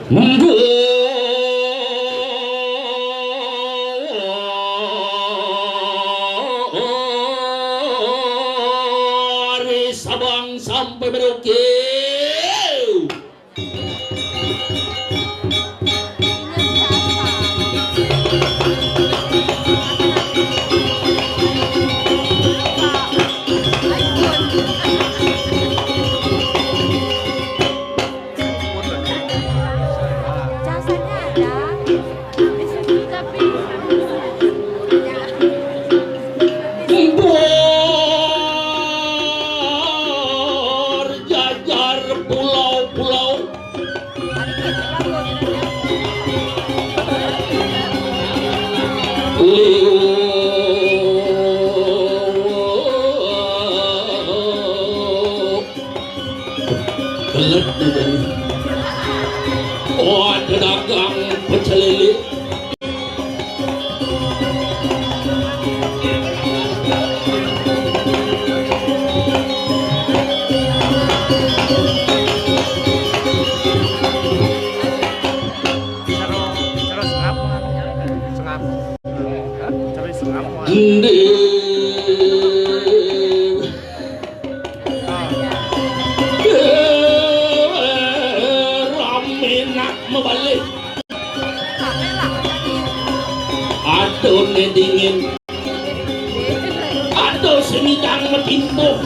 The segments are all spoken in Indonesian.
Dari Sabang sampai Merauke. Oh, ada dagang pecel lele. Aduh dingin, aduh semidang metimpo,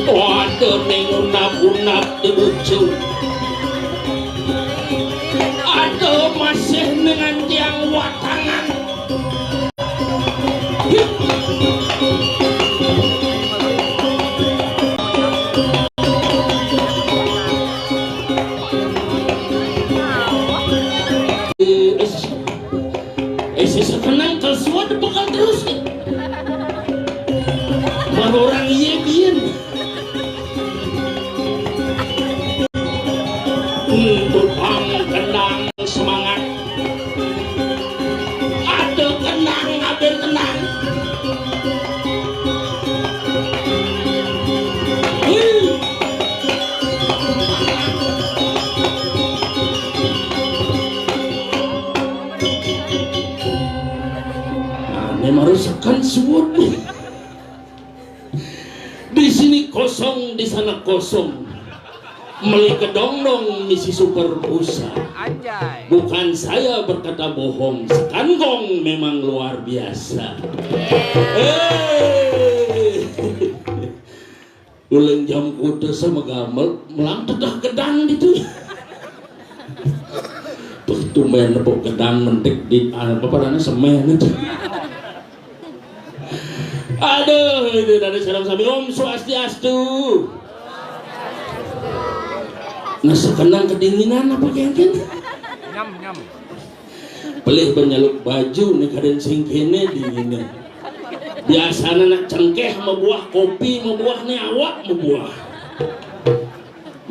aduh unap-unap dibucu, aduh masih dengan tiang watangan. Sekenang tersuat bakal terus baru orang iya biar untuk kenang semangat ada kenang ada tenang merusakan suut di sini kosong di sana kosong meli kedong-dong misi super busa bukan saya berkata bohong sekanggong memang luar biasa uleng jam kuda sama gamel melang tedah gedang gitu tuh main lepok gedang mentik di apa padanya semen itu. Aduh, itu dari salam sami Om Swastiastu. Nah sekenang kedinginan apa kengken? Nyam. Pelih bernyaluk baju nih kaden singkene dinginnya. Biasanya nak cengkeh sama buah kopi, sama buah nih awak sama buah.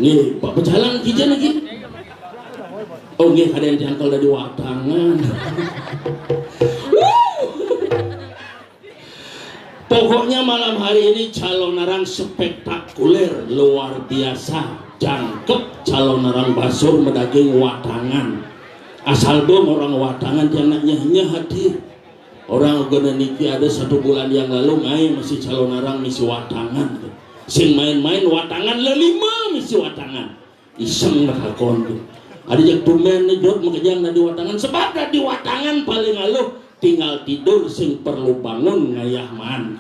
Nih pak berjalan kijan lagi. Oh nih kaden diangkal dari watangan. Pokoknya malam hari ini calon narang spektakuler luar biasa jangkep calon narang basur medaging watangan asal bom orang watangan yang naknya hadir orang guna niki ada 1 bulan yang lalu main masih calon narang misi watangan sing main-main watangan lelima misi watangan iseng nakakon tuh ada yang tumen nih jod makanya di watangan sebab di watangan paling aluh tinggal tidur sing perlu bangun ngayah man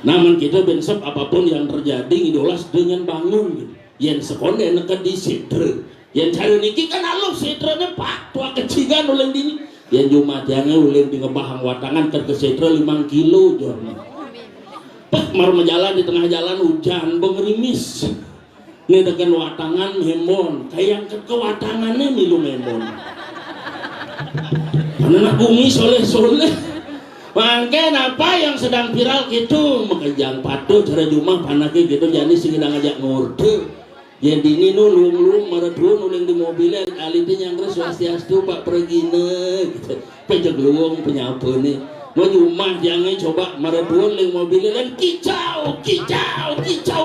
namun kita bensep apapun yang terjadi idolas dengan bangun gitu. Yang sekonde neket di sidre yang cari niki kan aluh sidrenya pak tua kecigan oleh dini yang jumat yang oleh di ngebahang watangan ke sidre 5 kilo jornya pak mar menjalan di tengah jalan hujan bengerimis ini dengan watangan hemon kayak yang ke watangannya milu hemon anak bumi soleh-soleh mangken apa yang sedang viral gitu makajang patuh cara jumah panaknya gitu jadi sih kita ngajak ngorde jadi ini nulung meredun nuling di mobilnya alitinya yang Swastiastu Pak Pregine gitu pejak luang penyapu nih mau jumah jangan coba meredun ling mobilnya dan kicau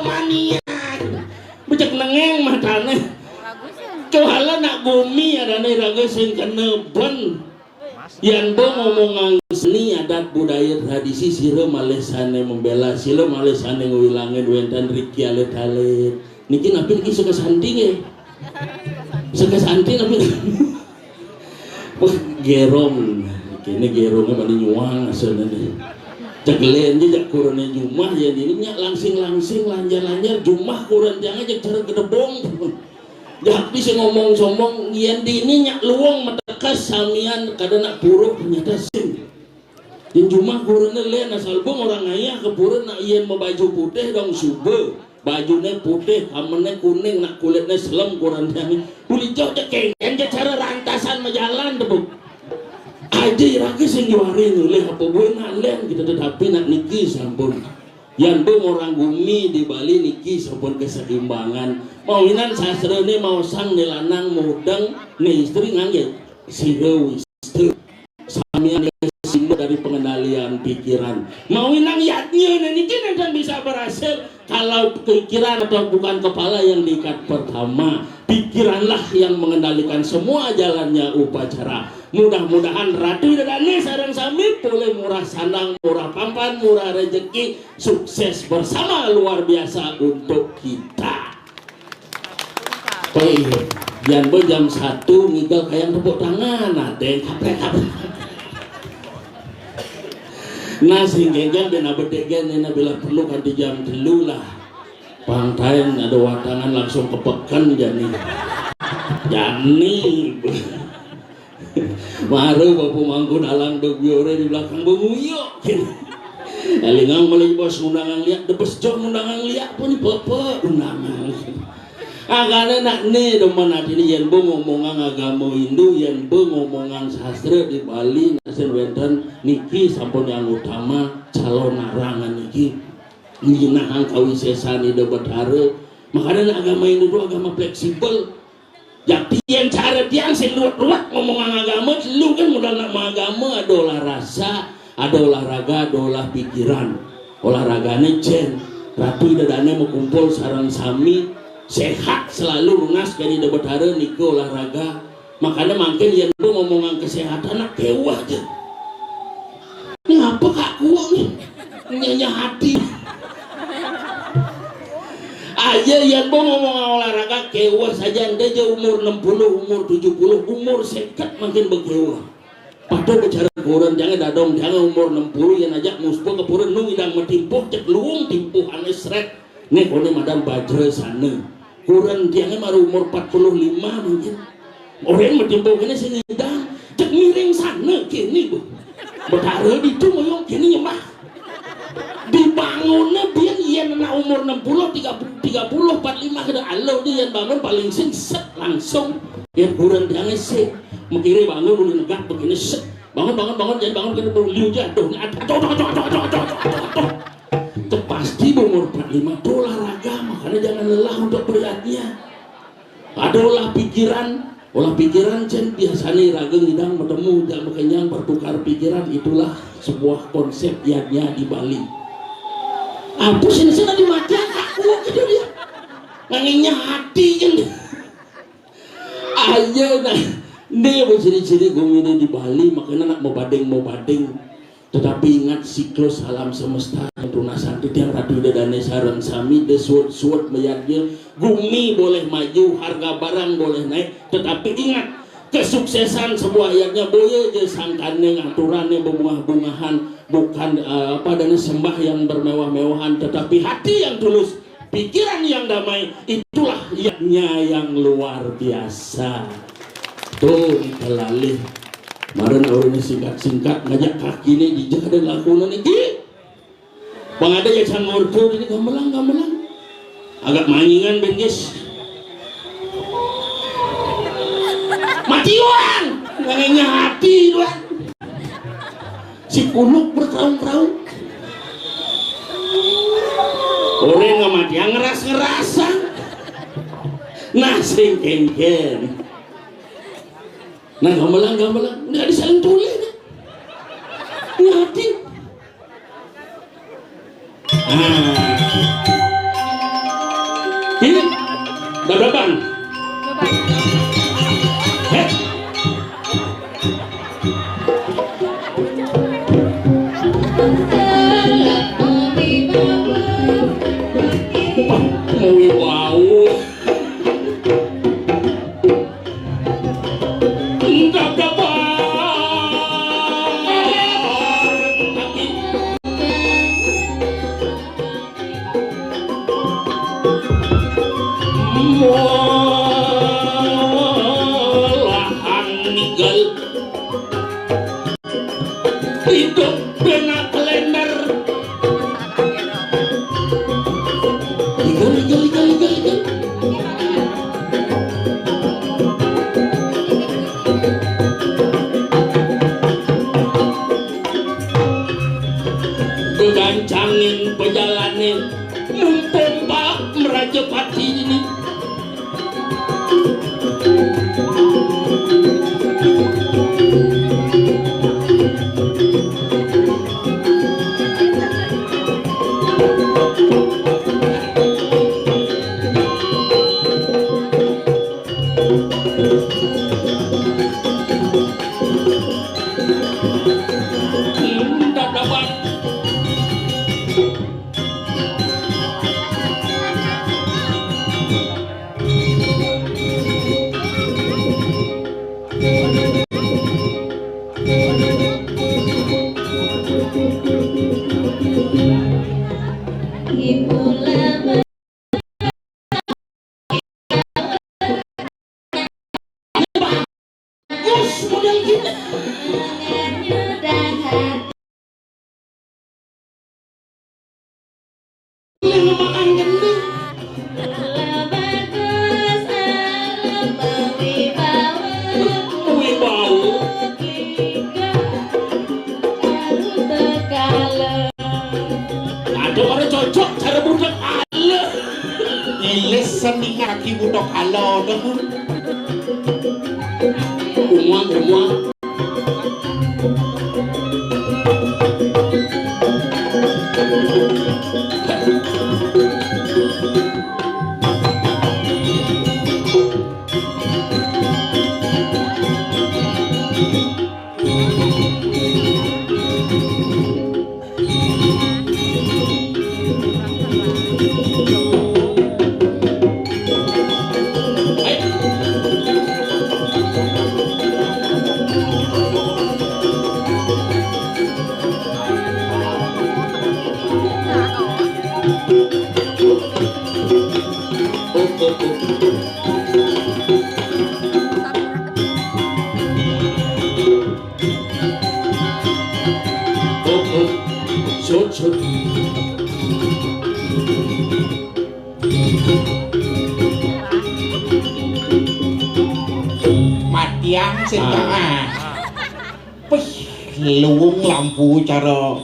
mania becek sangeng matane kehala nak bumi ada nih raga sing keneben yang bo ngomongan seni adat budaya tradisi siro malesane membela siro malesane ngulangin wentan riki alet-alet niki napi niki suka santing ya suka santing napi wah gerong kini gerongnya bani nyuang asalnya nih cegelen aja kurangnya jumah ya ini langsing lanjar jumah kurang jangan aja cara gedebong jak bisa ngomong sombong yang di ini nyak luang metekas samian kadang nak buruk ternyata sing yang jumah kurangnya lain asal bong orang ayah ke pura nak ian mau baju putih dong sube bajunya putih amennya kuning nak kulitnya selem kurangnya kulit jauh cek kengen cara rantasan majalan tebuk aja lagi sing juarin oleh apa buena len kita tetapi nak niki sampun yang orang bumi di Bali niki sampun keseimbangan mawinan sastra ini mau sang nilanang mudeng nih istri ngangge sirew istri samian simbol dari pengendalian pikiran mawinan yatnya niki nanti bisa berhasil kalau pikiran atau bukan kepala yang diikat pertama pikiranlah yang mengendalikan semua jalannya upacara mudah-mudahan Ratu Dadane sareng sami boleh murah sanang, murah pampan, murah rezeki, sukses bersama luar biasa untuk kita. Oke, yang jam 1 ngigal kayak tepuk tangan, ada yang kaprek. Nah sehingga bena bedegen ini bila perlu kan di jam 3 lah. Pangtain ada watangan langsung kepekan jani. Maru bapu mangkun alang dogiore di belakang benguyok elingang mulai bos undangan liat debes jom undangan liat pun bapak undangan agaknya nak nih demen hati ini yang ngomongan agama Hindu yang ngomongan sastra di Bali nasen wenten niki sampun yang utama calon narangan niki nginahan kawisesan ide betare makanya agama Hindu itu agama fleksibel jadi yang cara tiang seluat-luat ngomong agama lu kan modal nama agama ada olah rasa ada olahraga ada olah pikiran olahraganya jen Ratu Dadane mau kumpul sarang sami sehat selalu lunas dari debatare niko olahraga makanya makin yang lu ngomongan kesehatan nak kewah aja ini apa kak kuang nih nyanya hati aja yang mau ngomong olahraga kewa saja anda umur 60 umur 70 umur sekat makin berkewa padahal bicara kurang jangan dadong jangan umur 60 yang ajak muspo ke pura nung idang metimpuh cek luung timpuh ane seret nih kone madam bajre sana kurang jangan baru umur 45 mungkin orang metimpuh kene sini idang cek miring sana kini bu bertaruh di itu moyong kini nyemah dibangunnya biar ia nak umur 60 30 45 kada alo dia yang bangun paling sing set langsung yang kurang jangan sih mengkiri bangun udah negak begini set bangun jangan bangun kena liu jatuh itu pasti umur 45 olahraga makanya jangan lelah untuk beratnya ada olah pikiran jen biasanya raga ngidang bertemu dan kenyang bertukar pikiran itulah sebuah konsep yadnya di Bali apa sini di mati aku gitu dia nganginya hati kan aja nah dia berciri-ciri gomine di Bali makanya nak mau badeng tetapi ingat siklus alam semesta tunasan itu yang Ratu Dadane sareng sami desuat meyadnya bumi boleh maju harga barang boleh naik tetapi ingat kesuksesan sebuah ayatnya boye je sangkane ngaturannya bunga-bungahan bukan dan sembah yang bermewah-mewahan tetapi hati yang tulus pikiran yang damai itulah ianya yang luar biasa tuh kelalih kemarin orang singkat-singkat ngajak kaki ini dijak dan lakunan ini bang ada ya can ngurtur ini gamelang agak maingan bengis mati uang ngangenya hati doang si kuluk bertahun-tahun orang nggak mati yang ngerasa nah sing kengken nah gamelang nggak disaling tulis ini hati ini hidup benak kalender igal begancangin pejalanin mumpempak meraja pati ini dadaban model gini makan gending wibawa ada orang cocok cara budak ala ngilis seni ngaki budak ala dah umang Sud. Matiang setengah. Luwung lampu cara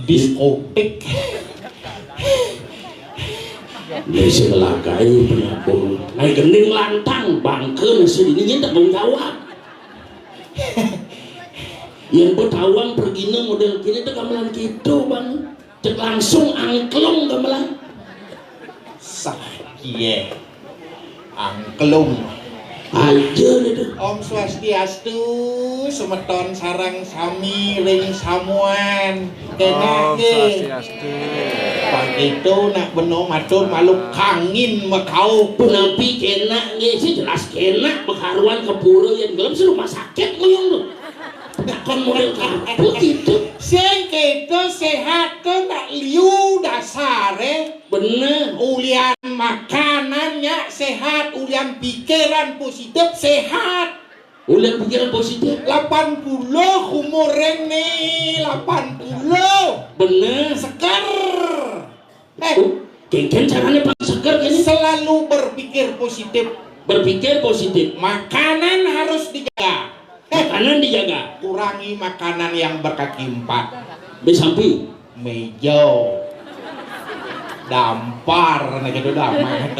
diskotik. Lesi lagai penabung. Ai gending lantang bangkeun sedini tak menjawab. Yang betawang pergina model kini itu gamelan gitu bang cek langsung angklung gamelan sah iya angklung aja itu Om Swastiastu semeton sarang sami ring samuan kena ke pag itu nak beno matur maluk kangin makau punapi kena nge sih jelas kena bekaruan kepuro yang gelap sih rumah sakit nguyung tuh nakon model kapu gitu sing kita sehat ke tak liu dasare bener ulian makanannya sehat ulian pikiran positif sehat ulian pikiran positif 80 umureng nih 80 bener seger kengken caranya pak seger gini selalu berpikir positif makanan harus dijaga makanan dijaga kurangi makanan yang berkaki 4 besampi mejo dampar nah gitu damai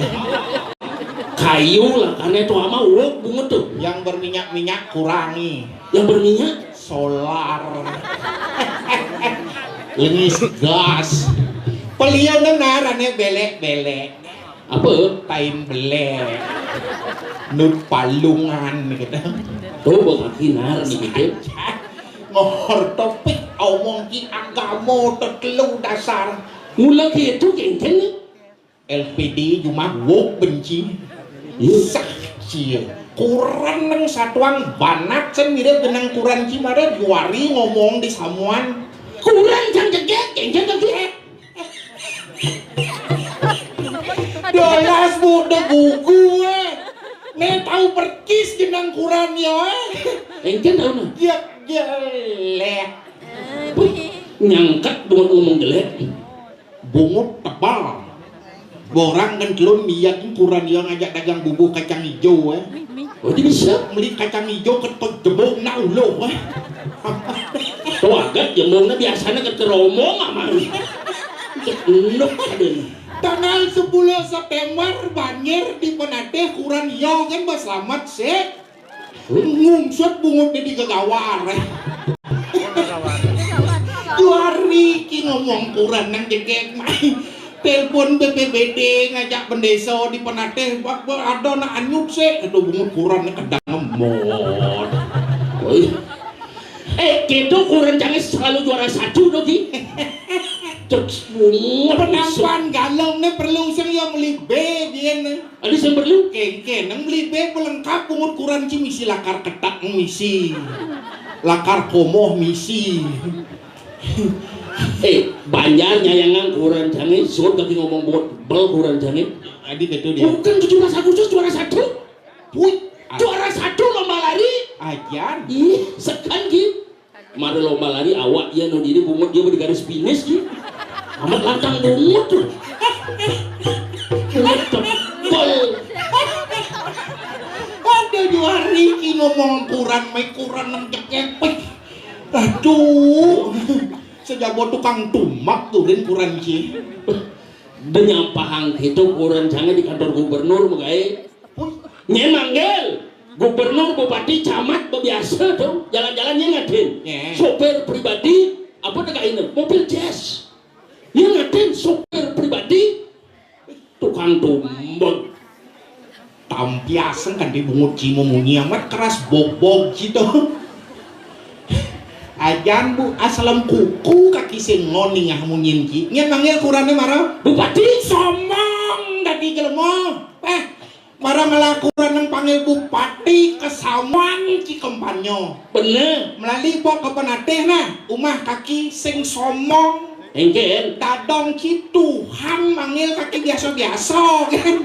kayu lah karena itu ama urut bunga tuh yang berminyak kurangi yang berminyak solar lengis gas peliau nengar aneh belek apa tain belek nut palungan gitu tuh bakal kinar nih gitu ngor topik omong ki agama tertelu dasar mula gitu kengken nih LPD cuma wok benci sak cie kuran nang satuang banak sen mirip dengan kuran cimara juari ngomong di samuan kuran jang jegek kengken jegek dolas bude gugu nih tahu perkis jenang kuran ya engken tahu nah jelek nyangkat bungut ngomong jelek. Bungut tebal. Borang kan kelon niat ukuran yang ngajak dagang bubuk kacang hijau Oh dia bisa beli kacang hijau ketok jebok na ulo tuh agak jemongnya biasanya keteromong aman nuk aden tanggal 10 September banjir di Penateh kurang yo kan bas selamat sih ngungsut bungut di gegawar Juari ki ngomong kurang nang jegek main telepon BPBD ngajak pendeso di Penateh ada nak anyuk sih aduh bungut kurang kedang ngemot gitu kurang jangan selalu juara 1 dogi penampan galong perlu saya beli B dia ada yang perlu kengken nang beli B pelengkap bungut kurang ci misi lakar ketak misi lakar komoh misi banjarnya yang kurang jangan suruh kaki ngomong buat bel kurang jangan adik itu dia bukan 17 Agustus juara 1 puy juara 1 lomba lari ajar ih sekan ki mari lomba lari awak ya no diri bungut dia di garis finish ki amat lantang bungut tuh tebal ada juari ki ngomong kurang mai kurang nang cekek aduh sejabot tukang tumak tuh dan kurang ki denyampahang itu kurang jangan di kantor gubernur mugai nyemanggil gubernur bupati camat biasa tuh jalan-jalan ngatin sopir pribadi apa dekat ini mobil jazz yang ngatin sopir pribadi tukang tumbang tampiasan kan di bungut cimo munyi amat keras bobok gitu ajan bu asalam kuku kaki sengoni ngah munyin ki nya manggil kurangnya marah bupati somong dadi jelema marah ngelakuran nang panggil bupati kesawan ki kempanyo bener melalui pok ke Penateh nah umah kaki sing somong engken dadong ki Tuhan manggil kaki biasa-biasa kan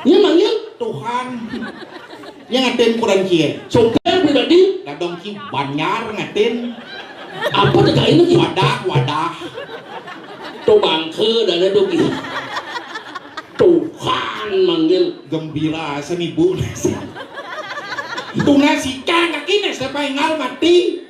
nya manggil Tuhan yang ngatin kurang ki sopir pribadi dadong ki banyar ngatin apa dekat ini wadah tuh bangke dan itu Tuhan manggil gembira seni bu itu nasi kaki nasi pengal mati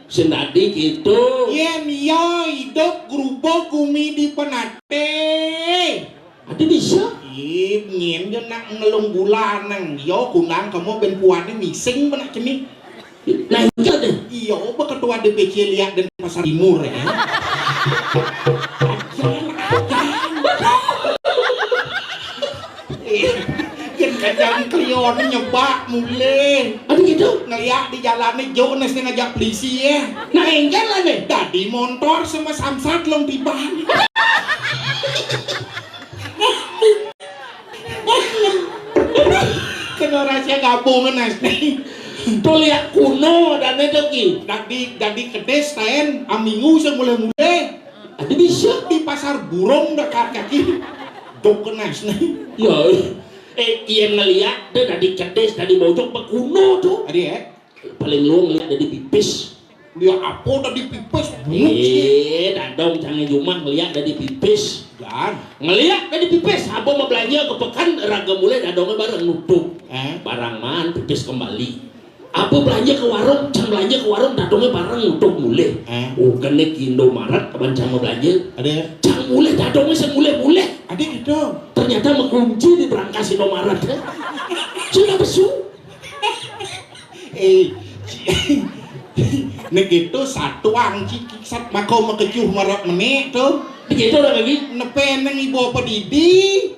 sendadi gitu yen yo hidup gerubuk bumi di Penateh ada bisa nyen yo nak ngelung bulan nang yo kunang kamu ben puane mising menak cemi nah itu deh iyo ketua DPC lihat dan pasar timur ya kajang klion nyebak mulai ada gitu ngeliat di jalannya jauh nasi ngajak polisi ya nah enggak lah nih tadi motor sama samsat long tiba kena rahasia gabungan nasi tuh lihat kuno dan itu ki dadi kedes taen amingu semula-mula ada bisa di pasar burung dekat kaki dok kenas nih ya yang ngeliat dia dari kedes dari bojong ke kuno tuh ada ya paling luang lihat dari pipis lihat apa tadi pipis dadong jangan cuma ngeliat dari pipis dan ngeliat dari pipis apa mau belanja ke pekan raga mulai dadongnya bareng nutup barang man pipis kembali apa belanja ke warung can belanja ke warung dadongnya bareng nutup mulai kena ke Indomaret kapan can mau belanja ada ya can mulai dadongnya semulai ada gitu ternyata mengunci di berangkas Indomaret sudah besu nek itu satu angci kisat makau makecuh marok menek tuh begitu udah lagi nepen nang ibu apa didi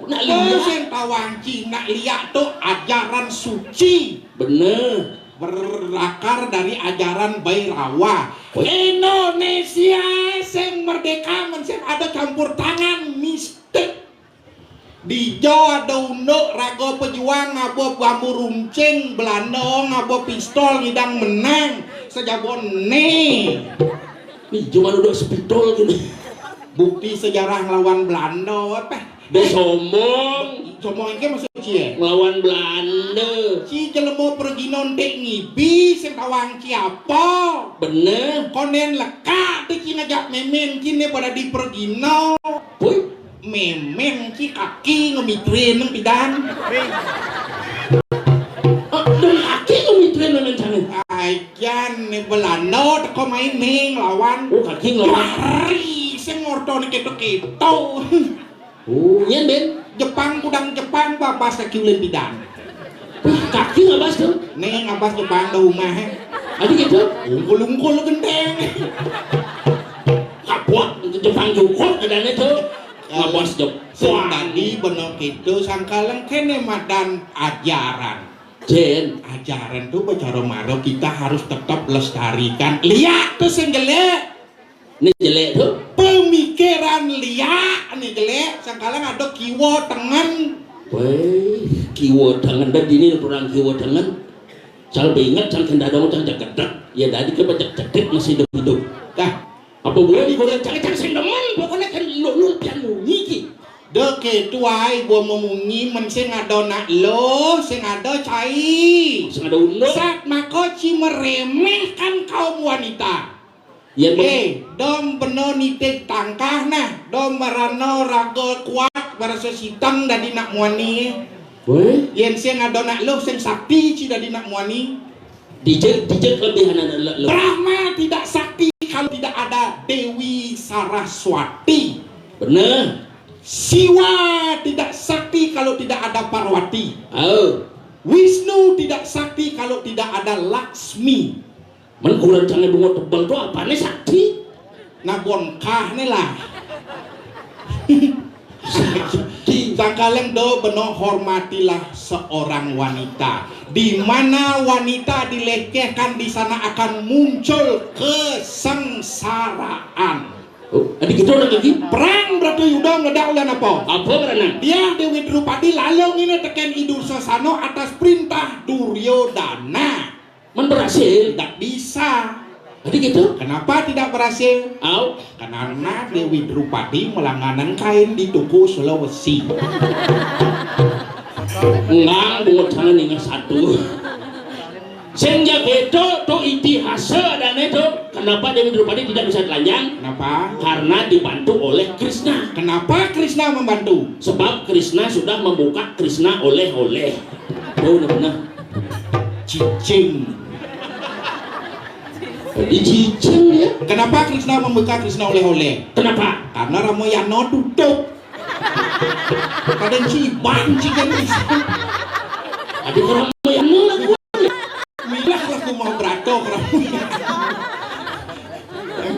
nak lihat yang tawangci nak lihat tuh ajaran suci bener berakar dari ajaran Bairawa Indonesia yang merdeka mensem ada campur tangan mistik di Jawa ada unduk rago pejuang ngabo bambu runcing Belanda ngabo pistol ngidang menang sejabon nih cuma udah spidol gini bukti sejarah lawan Belanda apa dia sombong ini maksud cie Melawan Belanda. si jelema pergi nontek ngibi sing tawang ciapa Bener. konen leka teh cina jak memen kini pada di pergi no Boy. memen ci kaki ngemitrin nang pidan Dan kaki ngemitrin memang jangan. ajan ne Belanda teko main ning lawan Oh kaki ngelawan. Hari sing ngortone keto-keto Oh iya Ben. Jepang kudang Jepang babas kaki ulin pidan Kaki nggak bas tuh. ning abas Jepang da rumah Adik gitu. ungkul-ungkul gendeng Kapok Jepang cukup dan itu. Nggak bas sing Jepang. tadi bener kitu sangkaleng kene madan ajaran Jen. ajaran tuh bicara maro kita harus tetap lestarikan lihat tuh sing jelek Ini jelek tuh. pemikiran lihat nih jelek sangkaleng ada kiwo tengen Weh, kiwo tangan dan dini orang kiwo tangan. Cal ingat cal kena dong cal jagat. Ya tadi ke baca cetek masih hidup. dah Apa boleh dikorek cang sing demen pokoknya kan lu pian ngiki. deke tuai gua memungi men sing ngadona lo sing ada cai Sing ada uno. saat makoci meremehkan kaum wanita Ya dom beno nitik tangkah nah dom marano rago kuat para sesitang dadi nak muani Weh, yen sing ngadona lo sing sakti ci dadi nak muani dijek lebihan ada lo. Brahma tidak sakti kalau tidak ada Dewi Saraswati Bener. Siwa tidak sakti kalau tidak ada Parwati Oh, Wisnu tidak sakti kalau tidak ada Laksmi men kurang canggih bunga tebal tuh apa nih sakti? nah bonkah nih lah Sakti. Sangkaleng do beno hormatilah seorang wanita di mana wanita dilecehkan di sana akan muncul kesengsaraan Oh, adik gitu orang lagi. perang Brata Yuda ngedak ulan apa Apa berenang? dia Dewi Drupadi lalong ini teken Idur Sasano atas perintah Duryodana Men berhasil. tidak bisa Adik gitu. kenapa tidak berhasil Au. karena Dewi Drupadi melanganan kain di Tugu Sulawesi Enggak, bunga tangan ingat satu. Senja beto to itihasa dan itu kenapa Dewi Drupadi tidak bisa telanjang? kenapa Karena dibantu oleh Krishna. kenapa Krishna membantu Sebab Krishna sudah membuka Krishna oleh-oleh. Oh benar. cicing Jadi cicing ya. kenapa Krishna membuka Krishna oleh-oleh Kenapa? karena Ramayana tutup kadang cibang cikan bisa Adik orang yang nolak gua. milah lah aku mau berato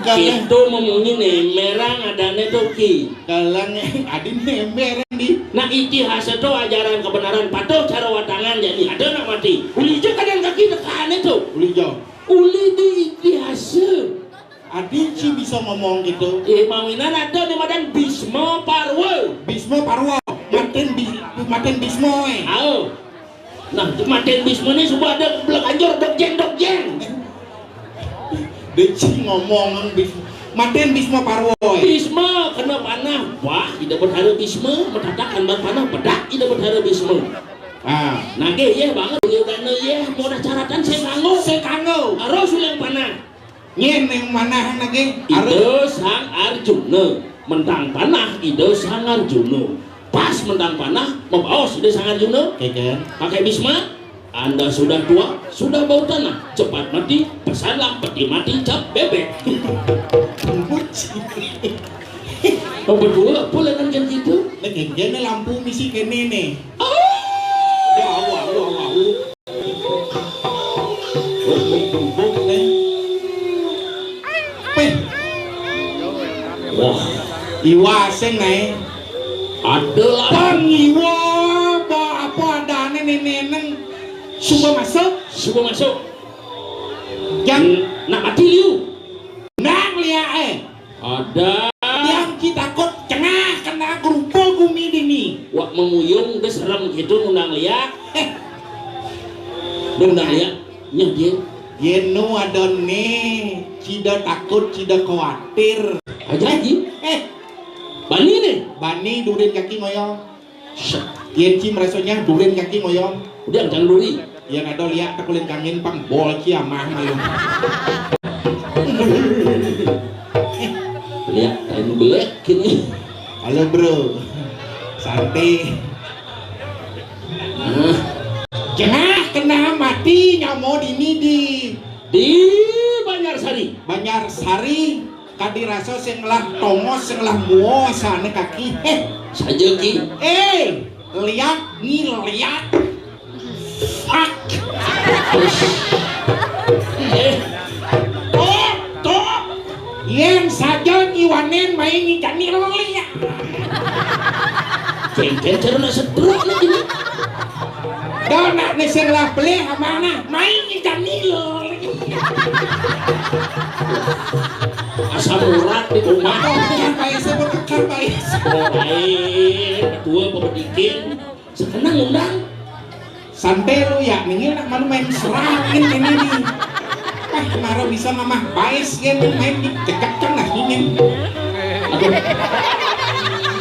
kalian Itu memunyi nih merang adanya toki. kalian adin nember di Nah itihasa itu ajaran kebenaran patuh cara watangan jadi ada nak mati. Uli je kadang kaki dekan itu. uli jauh Uli di itihasa. adin sih bisa ngomong gitu Mawinan ada di madan Bisma Parwa. Bismo Parwo maten Bismo Ayo. Nah, maten Bisma ini sudah ada belak anjur dok jeng. Deci ngomong Bismo maten Bismo Parwo Bisma kena panah. Wah, tidak berharap Bisma, metatakan panah bedak tidak berharap Bisma. ah Nage ya banget karena ya mau ada caratan saya kanggo. Harus yang panah. nyen yang mana lagi Ide sang Arjuna mentang panah ide sang Arjuna pas mentang panah membaos ide sang Arjuna kayaknya pakai Bisma. Anda sudah tua, sudah bau tanah, cepat mati, pesanlah peti mati cap bebek. Oh berdua boleh kan gitu? lagi jana lampu misi kene nih Oh, wah, Iwa sing naik adalah pangiwa apa ada neneng suka masuk yang nak mati liu. nang lia Ada yang kita kok cengah kena grupo gumi dini wak memuyung udah serem gitu nundang liak. Nundang liak nya dia. Yenu ada nih cida takut cida khawatir Aja lagi. Bani nih. bani durin kaki moyo Yen ci merasonya duren kaki moyong. Udah jangan duri. Yang ada lihat takulin kangin pang bol kiamah malu. Lihat kain belek gini. Halo bro, santai. Jangan kena mati nyamo di Banyarsari. Banyarsari kadiraso sing lah tongos sing lah muo sana kaki. Saja ki. Lihat ngiliat. Fuck. Top. Yen saja nyiwanen main ngicani liat. Cengkel cara nak sedruk nak ini. Donak ni sing lah beli amana main ngicani Asam urat di rumah. Baik sebut baik. Baik, ketua pemedikin. Sekenang undang. Santai lu ya, mingil nak malu main serangin ini nih. Kemarin bisa mamah bais kan main di dekat tengah ini. Aduh.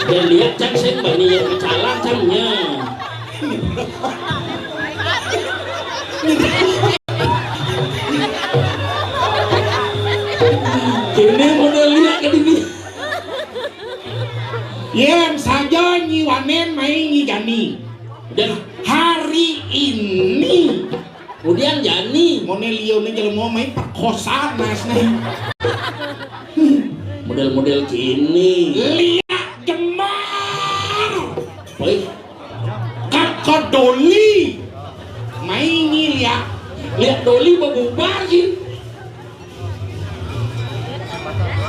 Dan lihat cang sen bani yang kecalang cangnya. Ini model lihat ke ini. Yang saja nyiwanen main ngijani. Dan Hari ini kemudian Jani Monelio nih kalau mau main perkosaan mas nih. model-model kini. Lihat gemar. Baik, Kakak Doli main lihat. lihat Doli berbubar sih.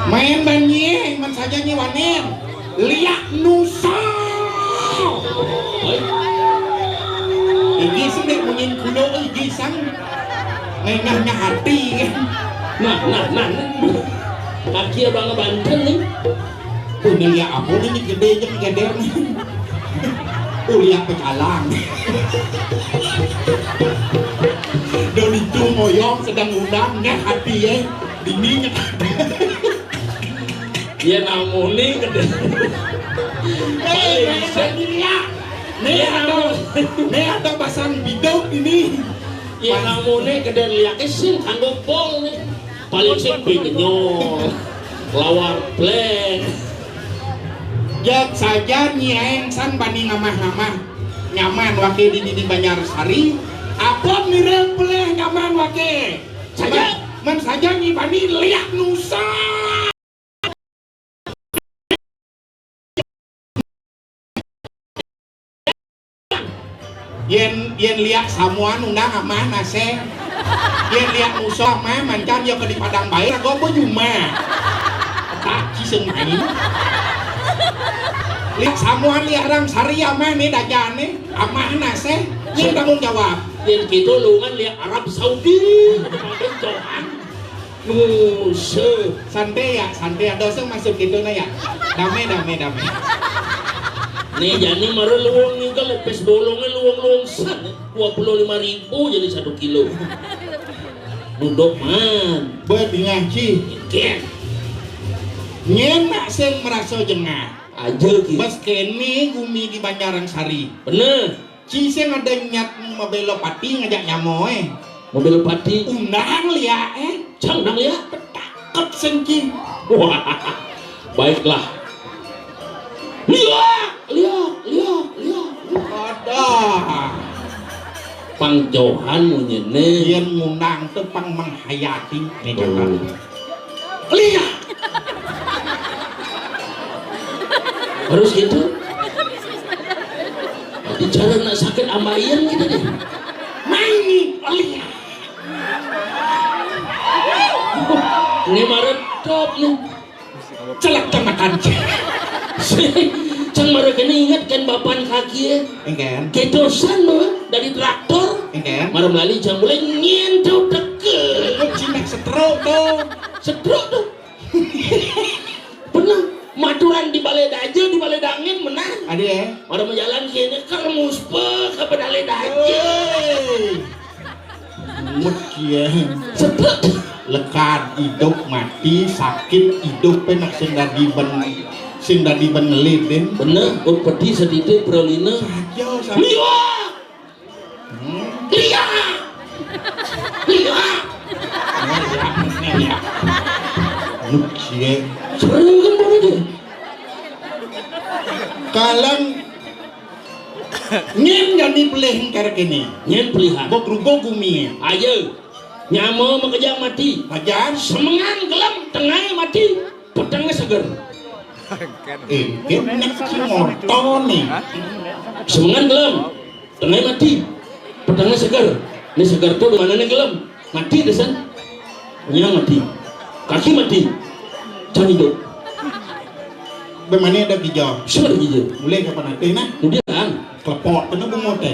Main banyak, man saja nyiwanen. Lihat Nusa. Baik, Igi sudah munyin kulo, igi sang ngengahnya hati kan. nah. Kaki abang Banten nih. Ini lihat apa ini gede aja geder nih. Lihat pecalang. Doni itu moyong sedang undangnya hati ya. Dininya. Ya namun nih gede. Nih ada pasang bidok ini. Ya namun nih gede lihat sih kanggo pol nih. Paling sih binyo lawar plek. Jak saja nyieng san bani ngamah-ngamah nyaman wake di Banyarsari. Apa mirip pleh nyaman wake. Saja man saja nyi bani lihat Nusa. Yen lihat samuan undang amah nase. Yen lihat Nusa mah mancan yo ke di Padang Bair go po juma. Tak kiseng main. Lihat samuan lihat orang sari amah nih dajane amah nase. Ini tanggung jawab. Yang gitu lu kan lihat Arab Saudi. Pakai Johan. Nusa. Santai ya, dosa masuk gitu na ya. Damai. Nih jadi marah luang nih kan lepes bolongnya luang san 25.000 jadi 1 kilo. Duduk man. Buat ngaji. Ken. Nyenak sing merasa jengah. Aja ki. Bas kene gumi di Banyarsari. Bener. Ci sing ada nyat mabelo pati ngajak nyamoe. Mobil pati. Undang liya Cang nang ya. Takut sengki. Wah. Baiklah. Lihat. Ada. Pang Johan munyene. Yen ngundang teu pang menghayati nejakan. Lihat. Harus gitu. Bicara nak sakit ambayan gitu deh. Maini lihat. Ini marah top nih. Celak makan. Cang marah kini ingat kan bapan kaki ya. Engken. Kedosan loh dari traktor. Engken. Marah melalui jam mulai nyentuh deket. Lu cinek stroke tuh. Sedruk tuh. Bener. Maturan di balai daja di balai dangin menang. Ada ya. Marah menjalan kini kermus pe ke balai daja. Mut kia. Sedruk. Lekat hidup mati sakit hidup penak sing dari ben sing dadi benelit den bener peti sedidik pralina saja liwa liya liya ya nucie seru kan boleh deh kalang nyen jadi pelih karek ini nyen pelihat gogrugo gumi ayo nyama makejang mati ajan semengan gelam tengah mati pedangnya seger nek cimoto nih semengan gelam tengah mati pedangnya seger ini seger tuh mana nih gelam mati desan nyang mati kaki mati jangan hidup bagaimana ada hijau sudah hijau mulai kapan nanti nah kemudian kelepot kena bungote